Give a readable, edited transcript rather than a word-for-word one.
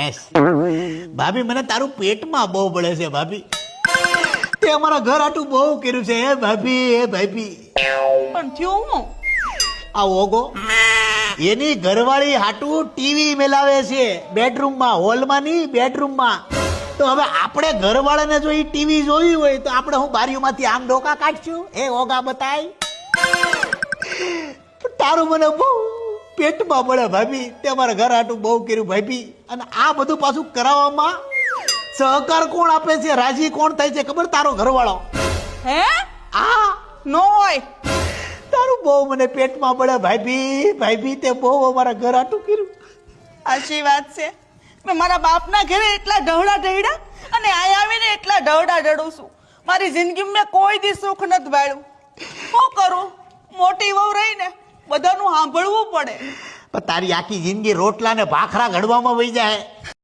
S ભાભી મને તારું પેટમાં બહુ બળે છે ભાભી. તે અમારા ઘર આટું બહુ કર્યું છે હે ભાભી, હે ભાભી. પણ થયું હું? આ ઓગો એની ઘરવાળી હાટું ટીવી મેલાવે છે બેડરૂમમાં, હોલમાં નહીં બેડરૂમમાં. તો હવે આપણે ઘરવાળાને જો એ ટીવી જોવી હોય તો આપણે હું બારીઓમાંથી આમ ડોકા કાઢશું? એ ઓગા બતાય. તારું મને બહુ પેટમાં પડે ભાભી. તે અમારા ઘર હાટું બહુ કર્યું ભાભી. અને આ બધું પાછું કરાવવામાં સહકાર કોણ આપે છે, રાજી કોણ થાય છે ખબર? તારો ઘરવાળો. હે? આ નો હોય. તારું બહુ મને પેટમાં પડે ભાભી. ભાભી તે બહુ અમારા ઘર હાટું કર્યું. સાચી વાત છે. મેં મારા બાપના ઘરે એટલા ઢવડા ઢળ્યા અને અહીં આવીને એટલા ઢવડા ઢળું છું. મારી જિંદગીમાં મેં કોઈ દી સુખ નથી ભાળ્યું. શું કરું? મોટી વહુ રહીને બધાનું સાંભળવું પડે. પણ તારી આખી જિંદગી રોટલા ને ભાખરા ઘડવામાં વહી જાય.